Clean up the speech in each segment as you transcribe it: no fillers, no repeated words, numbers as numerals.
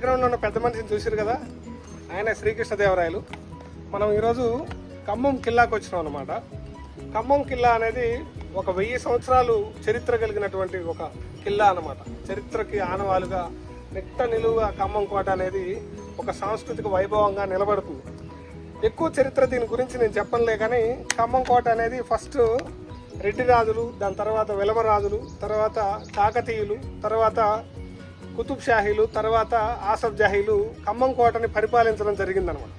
బ్యాక్గ్రౌండ్లో ఉన్న పెద్ద మనిషిని చూసారు కదా, ఆయన శ్రీకృష్ణదేవరాయలు. మనం ఈరోజు ఖమ్మం కిల్లాకు వచ్చినాం అనమాట. ఖమ్మం కిల్లా అనేది ఒక 1000 సంవత్సరాలు చరిత్ర కలిగినటువంటి ఒక కిల్లా అనమాట. చరిత్రకి ఆనవాలుగా నిట్ట నిలువుగా ఖమ్మం కోట అనేది ఒక సాంస్కృతిక వైభవంగా నిలబడుతుంది. ఎక్కువ చరిత్ర దీని గురించి నేను చెప్పనులే, కానీ ఖమ్మం కోట అనేది ఫస్ట్ రెడ్డి రాజులు, దాని తర్వాత వెలమ రాజులు, తర్వాత కాకతీయులు, తర్వాత కుతుబ్ షాహీలు, తర్వాత ఆసఫ్ జాహీలు ఖమ్మం కోటని పరిపాలించడం జరిగిందనమాట.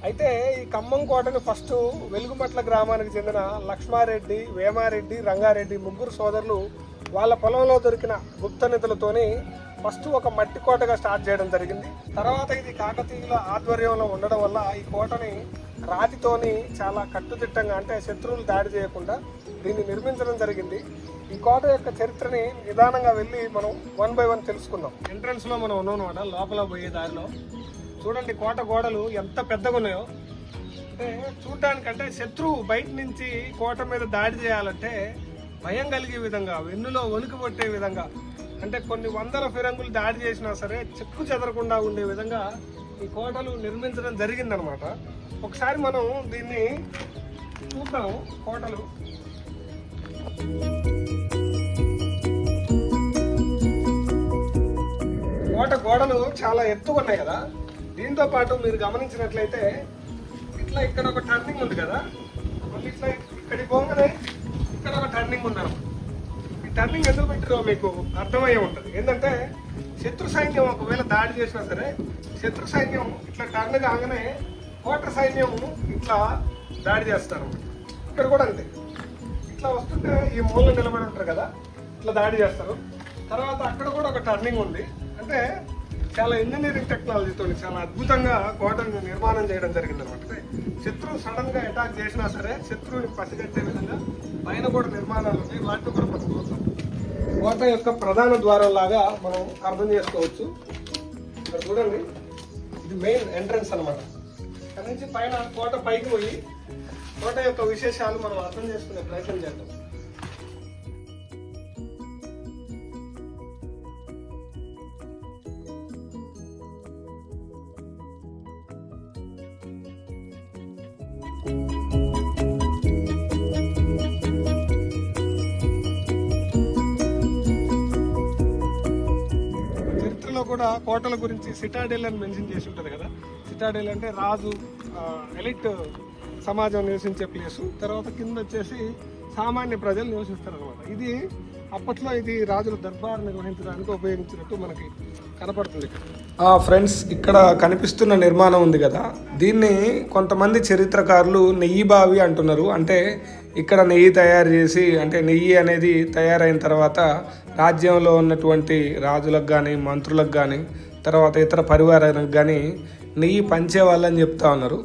అయితే ఈ ఖమ్మం కోటని ఫస్ట్ వెలుగుమట్ల గ్రామానికి చెందిన లక్ష్మారెడ్డి, వేమారెడ్డి, రంగారెడ్డి ముగ్గురు సోదరులు వాళ్ళ పొలంలో దొరికిన గుప్త నిధులతోని ఫస్ట్ ఒక మట్టి కోటగా స్టార్ట్ చేయడం జరిగింది. తర్వాత ఇది కాకతీయుల ఆధ్వర్యంలో ఉండడం వల్ల ఈ కోటని రాతితోని చాలా కట్టుదిట్టంగా, అంటే శత్రువులు దాడి చేయకుండా దీన్ని నిర్మించడం జరిగింది. ఈ కోట యొక్క చరిత్రని నిదానంగా వెళ్ళి మనం 1 by 1 తెలుసుకుందాం. ఎంట్రన్స్ లో మనం ఉన్నాం అనమాట. లోపల పోయే దారిలో చూడండి కోట గోడలు ఎంత పెద్దగా ఉన్నాయో. అంటే చూడడానికంటే శత్రువు బయట నుంచి కోట మీద దాడి చేయాలంటే భయం కలిగే విధంగా, వెన్నులో వణుకు పట్టే విధంగా, అంటే కొన్ని వందల ఫిరంగులు దాడి చేసినా సరే చెక్కు చెదరకుండా ఉండే విధంగా ఈ కోటలు నిర్మించడం జరిగిందనమాట. ఒకసారి మనం దీన్ని చూద్దాం. కోటలు కోట గోడలు చాలా ఎత్తుగా ఉన్నాయి కదా. దీంతో పాటు మీరు గమనించినట్లయితే ఇట్లా ఇక్కడ ఒక టర్నింగ్ ఉంది కదా, మళ్ళీ ఇట్లా ఇక్కడికి పోగానే ఇక్కడ ఒక టర్నింగ్ ఉందన్నమాట. ఈ టర్నింగ్ ఎందుకు పెట్టారో మీకు అర్థమయ్యే ఉంటుంది. ఏంటంటే శత్రు సైన్యం ఒకవేళ దాడి చేసినా సరే శత్రు సైన్యం ఇట్లా టర్న్ కాగానే కోట సైన్యం ఇట్లా దాడి చేస్తారు. ఇక్కడ కూడా అంతే, ఇట్లా వస్తుంటే ఈ మూల నిలబడి ఉంటారు కదా, ఇట్లా దాడి చేస్తారు. తర్వాత అక్కడ కూడా ఒక టర్నింగ్ ఉంది. అంటే చాలా ఇంజనీరింగ్ టెక్నాలజీతో చాలా అద్భుతంగా కోటను నిర్మాణం చేయడం జరిగింది అనమాట. శత్రువు సడన్ గా అటాక్ చేసినా సరే శత్రువుని పసిగట్టే విధంగా పైన కూడా నిర్మాణాలు ఉన్నాయి. వాటిని కూడా పట్టుకోవచ్చు. కోట యొక్క ప్రధాన ద్వారం లాగా మనం అర్థం చేసుకోవచ్చు. ఇక్కడ చూడండి, ఇది మెయిన్ ఎంట్రన్స్ అనమాట. అక్కడి నుంచి పైన కోట పైకి పోయి కోట యొక్క విశేషాలు మనం అర్థం చేసుకునే ప్రయత్నం చేద్దాం. చరిత్రలో కూడా కోటల గురించి సిటాడెల్ అని మెన్షన్ చేసి ఉంటుంది కదా. సిటాడెల్ అంటే రాజు, ఎలిట్ సమాజం నివసించే ప్లేసు. తర్వాత కింద వచ్చేసి సామాన్య ప్రజలు నివసిస్తారు అనమాట. ఇది అప్పట్లో ఇది రాజుల దర్బార్ నిర్వహించడానికి ఉపయోగించినట్టు మనకి కనపడుతుంది. ఫ్రెండ్స్, ఇక్కడ కనిపిస్తున్న నిర్మాణం ఉంది కదా, దీన్ని కొంతమంది చరిత్రకారులు నెయ్యి బావి అంటున్నారు. అంటే ఇక్కడ నెయ్యి తయారు చేసి, అంటే నెయ్యి అనేది తయారైన తర్వాత రాజ్యంలో ఉన్నటువంటి రాజులకు కానీ, మంత్రులకు కానీ, తర్వాత ఇతర పరివారానికి కానీ నెయ్యి పంచేవాళ్ళని చెప్తా ఉన్నారు.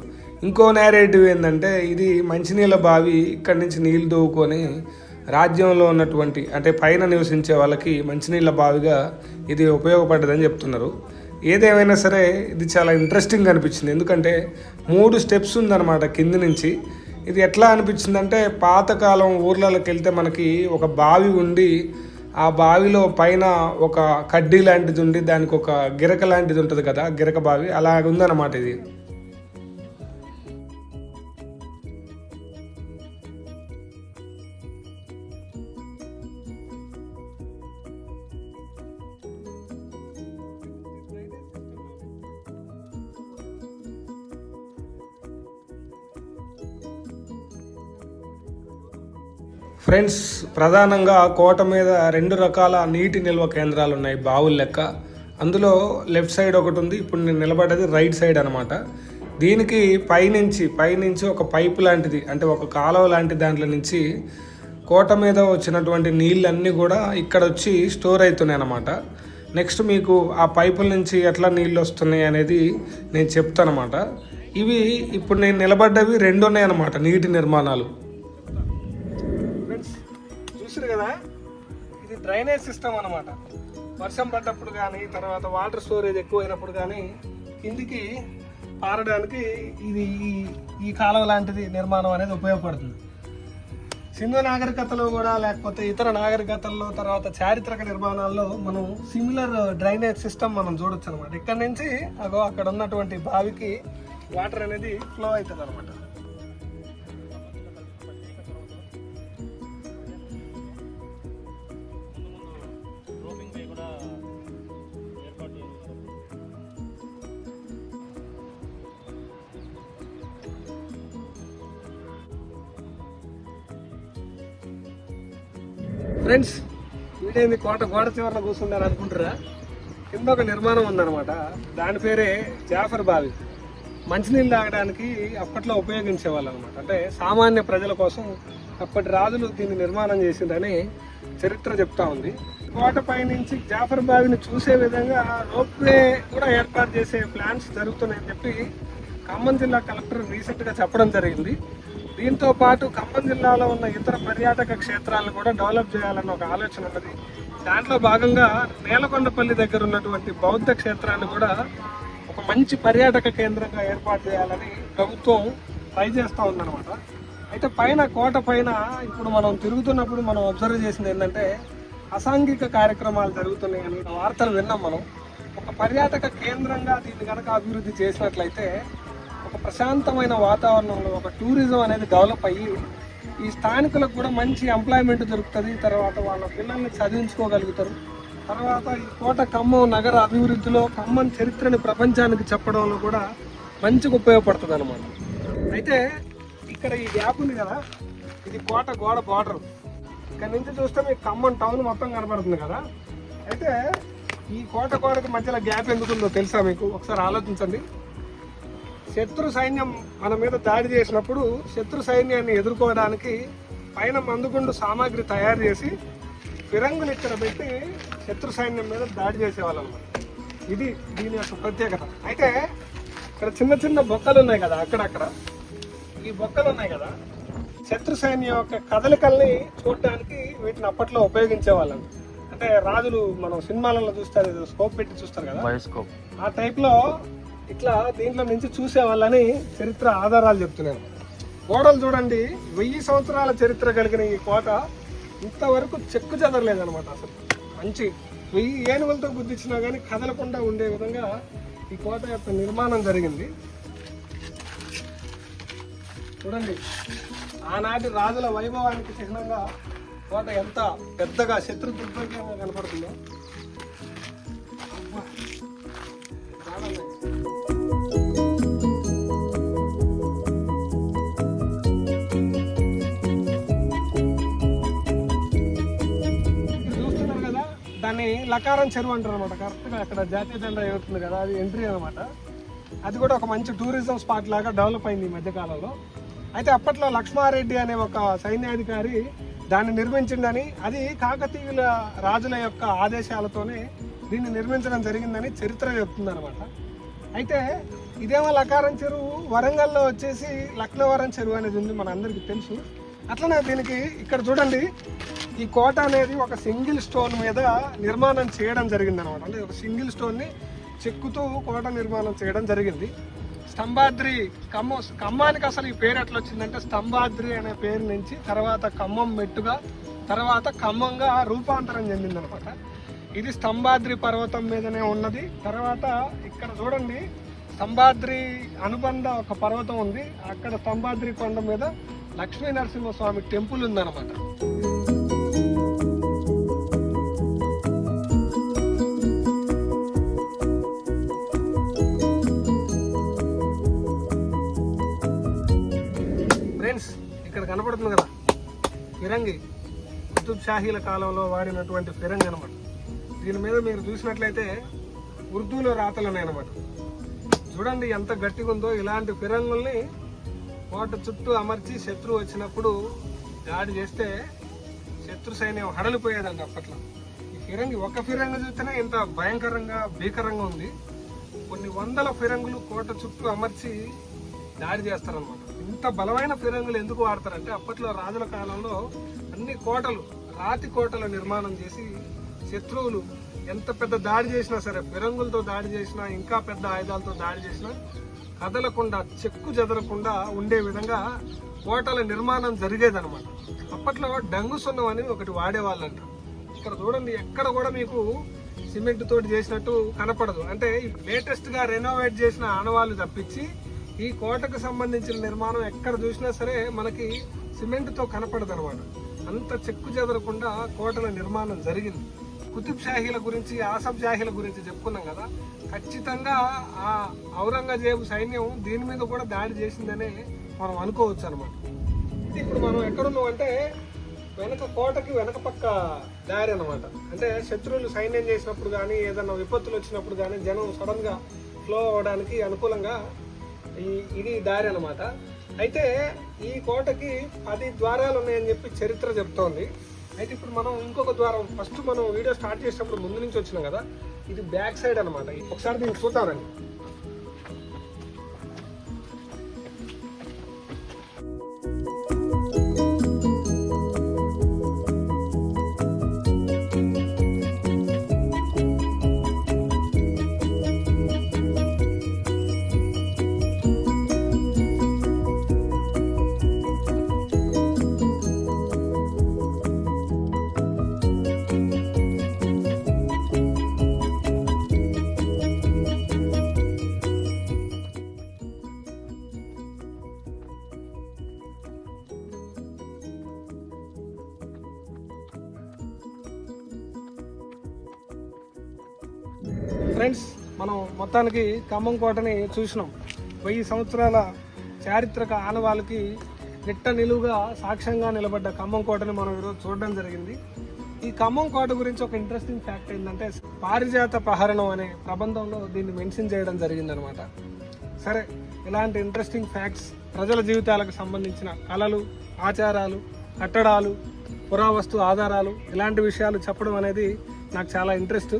ఇంకో నేరేటివ్ ఏంటంటే ఇది మంచినీళ్ళ బావి. ఇక్కడి నుంచి నీళ్ళు దూవుకొని రాజ్యంలో ఉన్నటువంటి, అంటే పైన నివసించే వాళ్ళకి మంచినీళ్ళ బావిగా ఇది ఉపయోగపడ్డదని చెప్తున్నారు. ఏదేమైనా సరే ఇది చాలా ఇంట్రెస్టింగ్ అనిపించింది. ఎందుకంటే 3 స్టెప్స్ ఉందన్నమాట కింది నుంచి. ఇది ఎట్లా అనిపించిందంటే పాతకాలం ఊర్లలోకి వెళ్తే మనకి ఒక బావి ఉండి ఆ బావిలో పైన ఒక కడ్డీ లాంటిది ఉండి దానికి ఒక గిరక లాంటిది ఉంటుంది కదా, గిరక బావి, అలాగ ఉందన్నమాట ఇది. ఫ్రెండ్స్, ప్రధానంగా కోట మీద 2 రకాల నీటి నిల్వ కేంద్రాలు ఉన్నాయి, బావుల లెక్క. అందులో లెఫ్ట్ సైడ్ ఒకటి ఉంది, ఇప్పుడు నేను నిలబడ్డది రైట్ సైడ్ అనమాట. దీనికి పైనుంచి ఒక పైపు లాంటిది, అంటే ఒక కాలువ లాంటి దాంట్లో నుంచి కోట మీద వచ్చినటువంటి నీళ్ళన్నీ కూడా ఇక్కడ వచ్చి స్టోర్ అవుతున్నాయి అన్నమాట. నెక్స్ట్ మీకు ఆ పైపుల నుంచి ఎట్లా నీళ్ళు వస్తున్నాయి అనేది నేను చెప్తాను అనమాట. ఇవి ఇప్పుడు నేను నిలబడ్డవి 2 ఉన్నాయన్నమాట నీటి నిర్మాణాలు. చూసారు కదా, ఇది డ్రైనేజ్ సిస్టమ్ అనమాట. వర్షం పడ్డప్పుడు కానీ, తర్వాత వాటర్ స్టోరేజ్ ఎక్కువైనప్పుడు కానీ కిందికి పారడానికి ఇది ఈ కాలువ లాంటిది నిర్మాణం అనేది ఉపయోగపడుతుంది. సింధు నాగరికతలో కూడా లేకపోతే ఇతర నాగరికతల్లో తర్వాత చారిత్రక నిర్మాణాల్లో మనం సిమిలర్ డ్రైనేజ్ సిస్టమ్ మనం చూడొచ్చు అనమాట. ఇక్కడ నుంచి అక్కడ ఉన్నటువంటి బావికి వాటర్ అనేది ఫ్లో అవుతుంది అనమాట. ఫ్రెండ్స్, వీడేంది కోట గోడ చివరలో కూర్చుంటారు అనుకుంటారా? కింద ఒక నిర్మాణం ఉందన్నమాట. దాని పేరే జాఫర్ బావి. మంచినీళ్ళు తాగడానికి అప్పట్లో ఉపయోగించేవాళ్ళు అనమాట. అంటే సామాన్య ప్రజల కోసం అప్పటి రాజులు దీన్ని నిర్మాణం చేసిందని చరిత్ర చెప్తా ఉంది. కోటపై నుంచి జాఫర్ బావిని చూసే విధంగా రోప్వే కూడా ఏర్పాటు చేసే ప్లాన్స్ జరుగుతున్నాయని చెప్పి ఖమ్మం జిల్లా కలెక్టర్ రీసెంట్గా చెప్పడం జరిగింది. దీంతో పాటు ఖమ్మం జిల్లాలో ఉన్న ఇతర పర్యాటక క్షేత్రాలను కూడా డెవలప్ చేయాలన్న ఒక ఆలోచన ఉన్నది. దాంట్లో భాగంగా నేలకొండపల్లి దగ్గర ఉన్నటువంటి బౌద్ధ క్షేత్రాన్ని కూడా ఒక మంచి పర్యాటక కేంద్రంగా ఏర్పాటు చేయాలని ప్రభుత్వం ట్రై చేస్తూ ఉందన్నమాట. అయితే పైన కోట పైన ఇప్పుడు మనం తిరుగుతున్నప్పుడు మనం అబ్జర్వ్ చేసింది ఏంటంటే అసాంఘిక కార్యక్రమాలు జరుగుతున్నాయని వార్తలు విన్నాం మనం. ఒక పర్యాటక కేంద్రంగా దీన్ని కనుక అభివృద్ధి చేసినట్లయితే ఒక ప్రశాంతమైన వాతావరణంలో ఒక టూరిజం అనేది డెవలప్ అయ్యి ఈ స్థానికులకు కూడా మంచి ఎంప్లాయ్మెంట్ దొరుకుతుంది. తర్వాత వాళ్ళ పిల్లల్ని చదివించుకోగలుగుతారు. తర్వాత ఈ కోట ఖమ్మం నగర అభివృద్ధిలో ఖమ్మం చరిత్రని ప్రపంచానికి చెప్పడంలో కూడా మంచిగా ఉపయోగపడుతుంది అనమాట. అయితే ఇక్కడ ఈ గ్యాప్ ఉంది కదా, ఇది కోట గోడ బార్డర్. ఇక్కడ నుంచి చూస్తే మీకు ఖమ్మం టౌన్ మొత్తం కనబడుతుంది కదా. అయితే ఈ కోట గోడకి మధ్యలో గ్యాప్ ఎందుకుందో తెలుసా మీకు? ఒకసారి ఆలోచించండి. శత్రు సైన్యం మన మీద దాడి చేసినప్పుడు శత్రు సైన్యాన్ని ఎదుర్కోవడానికి పైన మందుగుండు సామాగ్రి తయారు చేసి ఫిరంగులు ఇక్కడ పెట్టి శత్రు సైన్యం మీద దాడి చేసేవాళ్ళు అన్నమాట. ఇది దీని యొక్క ప్రత్యేకత. అయితే ఇక్కడ చిన్న చిన్న బొక్కలు ఉన్నాయి కదా, అక్కడక్కడ ఈ బొక్కలు ఉన్నాయి కదా, శత్రు సైన్యం యొక్క కదలికల్ని చూడడానికి వీటిని అప్పట్లో ఉపయోగించేవాళ్ళం. అంటే రాజులు మనం సినిమాలలో చూస్తారు, స్కోప్ పెట్టి చూస్తారు కదా, ఆ టైప్లో ఇట్లా దీంట్లో నుంచి చూసేవాళ్ళని చరిత్ర ఆధారాలు చెప్తున్నాను. గోడలు చూడండి, 1000 సంవత్సరాల చరిత్ర కలిగిన ఈ కోట ఇంతవరకు చెక్కు చెదరలేదనమాట. అసలు మంచి 1000 ఏనుగులతో గుర్తించినా కానీ కదలకుండా ఉండే విధంగా ఈ కోట యొక్క నిర్మాణం జరిగింది. చూడండి, ఆనాటి రాజుల వైభవానికి చిహ్నంగా కోట ఎంత పెద్దగా శత్రు దుర్భంగా కనపడుతుందో. దాన్ని లకారం చెరువు అంటారు అనమాట. కరెక్ట్గా అక్కడ జాతీయ జెండా ఎగురుతుంది కదా, అది ఎంట్రీ అనమాట. అది కూడా ఒక మంచి టూరిజం స్పాట్ లాగా డెవలప్ అయింది ఈ మధ్యకాలంలో. అయితే అప్పట్లో లక్ష్మారెడ్డి అనే ఒక సైన్యాధికారి దాన్ని నిర్మించిందని, అది కాకతీయుల రాజుల యొక్క ఆదేశాలతోనే దీన్ని నిర్మించడం జరిగిందని చరిత్ర చెప్తుంది అనమాట. అయితే ఇదేమో లకారం చెరువు, వరంగల్లో వచ్చేసి లక్నవరం చెరువు అనేది ఉంది, మన అందరికీ తెలుసు. అట్లనే దీనికి ఇక్కడ చూడండి, ఈ కోట అనేది ఒక సింగిల్ స్టోన్ మీద నిర్మాణం చేయడం జరిగింది అనమాట. అంటే ఒక సింగిల్ స్టోన్ని చెక్కుతూ కోట నిర్మాణం చేయడం జరిగింది. స్తంభాద్రి ఖమ్మానికి అసలు ఈ పేరు ఎట్లా వచ్చిందంటే స్తంభాద్రి అనే పేరు నుంచి తర్వాత ఖమ్మం మెట్టుగా తర్వాత ఖమ్మంగా రూపాంతరం చెందిందనమాట. ఇది స్తంభాద్రి పర్వతం మీదనే ఉన్నది. తర్వాత ఇక్కడ చూడండి, స్తంభాద్రి అనుబంధ ఒక పర్వతం ఉంది. అక్కడ స్తంభాద్రి కొండ మీద లక్ష్మీ నరసింహస్వామి టెంపుల్ ఉందన్నమాట. ఫ్రెండ్స్, ఇక్కడ కనపడుతుంది కదా ఫిరంగి, కుతుబ్ షాహీల కాలంలో వాడినటువంటి ఫిరంగి అనమాట. దీని మీద మీరు చూసినట్లయితే ఉర్దూలో రాతలు ఉన్నాయన్నమాట. చూడండి ఎంత గట్టిగా ఉందో. ఇలాంటి ఫిరంగుల్ని కోట చుట్టూ అమర్చి శత్రువు వచ్చినప్పుడు దాడి చేస్తే శత్రు సైన్యం హడలిపోయేదండి అప్పట్లో. ఈ ఫిరంగి ఒక ఫిరంగి చూస్తేనే ఇంత భయంకరంగా భీకరంగా ఉంది. కొన్ని వందల ఫిరంగులు కోట చుట్టూ అమర్చి దాడి చేస్తారనమాట. ఇంత బలమైన ఫిరంగులు ఎందుకు వాడతారంటే అప్పట్లో రాజుల కాలంలో అన్ని కోటలు రాతి కోటల నిర్మాణం చేసి శత్రువులు ఎంత పెద్ద దాడి చేసినా సరే, ఫిరంగులతో దాడి చేసినా ఇంకా పెద్ద ఆయుధాలతో దాడి చేసినా కదలకుండా చెక్కు చెదరకుండా ఉండే విధంగా కోటల నిర్మాణం జరిగేదనమాట. అప్పట్లో డంగు సున్నం అని ఒకటి వాడేవాళ్ళంట. ఇక్కడ చూడండి, ఎక్కడ కూడా మీకు సిమెంట్ తోటి చేసినట్టు కనపడదు. అంటే లేటెస్ట్ గా రెనోవేట్ చేసిన ఆనవాళ్ళు తప్పించి ఈ కోటకు సంబంధించిన నిర్మాణం ఎక్కడ చూసినా సరే మనకి సిమెంట్ తో కనపడదు అనమాట. అంత చెక్కు చెదరకుండా కోటల నిర్మాణం జరిగింది. కుతుబ్ షాహీల గురించి, ఆసఫ్ షాహీల గురించి చెప్పుకున్నాం కదా, ఖచ్చితంగా ఆ ఔరంగజేబు సైన్యం దీని మీద కూడా దాడి చేసిందనే మనం అనుకోవచ్చు అనమాట. ఇప్పుడు మనం ఎక్కడున్నాం అంటే వెనక కోటకి వెనక పక్క దారి అనమాట. అంటే శత్రువులు సైన్యం చేసినప్పుడు కానీ, ఏదైనా విపత్తులు వచ్చినప్పుడు కానీ జనం సడన్ గా ఫ్లో అవడానికి అనుకూలంగా ఇది దారి అనమాట. అయితే ఈ కోటకి 10 ద్వారాలు ఉన్నాయని చెప్పి చరిత్ర చెప్తోంది. అయితే ఇప్పుడు మనం ఇంకొక ద్వారం, ఫస్ట్ మనం వీడియో స్టార్ట్ చేసినప్పుడు ముందు నుంచి వచ్చినాం కదా, ఇది బ్యాక్ సైడ్ అనమాట. ఒకసారి దీన్ని చూద్దామండి. ఫ్రెండ్స్, మనం మొత్తానికి ఖమ్మం కోటని చూసినాం. 1000 సంవత్సరాల చారిత్రక ఆనవాళ్ళకి నిట్ట నిలువుగా సాక్ష్యంగా నిలబడ్డ ఖమ్మం కోటని మనం ఈరోజు చూడడం జరిగింది. ఈ ఖమ్మం కోట గురించి ఒక ఇంట్రెస్టింగ్ ఫ్యాక్ట్ ఏంటంటే, పారిజాత ప్రహరణం అనే ప్రబంధంలో దీన్ని మెన్షన్ చేయడం జరిగిందనమాట. సరే, ఇలాంటి ఇంట్రెస్టింగ్ ఫ్యాక్ట్స్, ప్రజల జీవితాలకు సంబంధించిన కళలు, ఆచారాలు, కట్టడాలు, పురావస్తు ఆధారాలు, ఇలాంటి విషయాలు చెప్పడం అనేది నాకు చాలా ఇంట్రెస్ట్.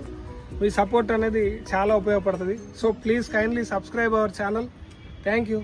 మీ సపోర్ట్ అనేది చాలా ఉపయోగపడుతుంది. So please kindly subscribe our channel. Thank you.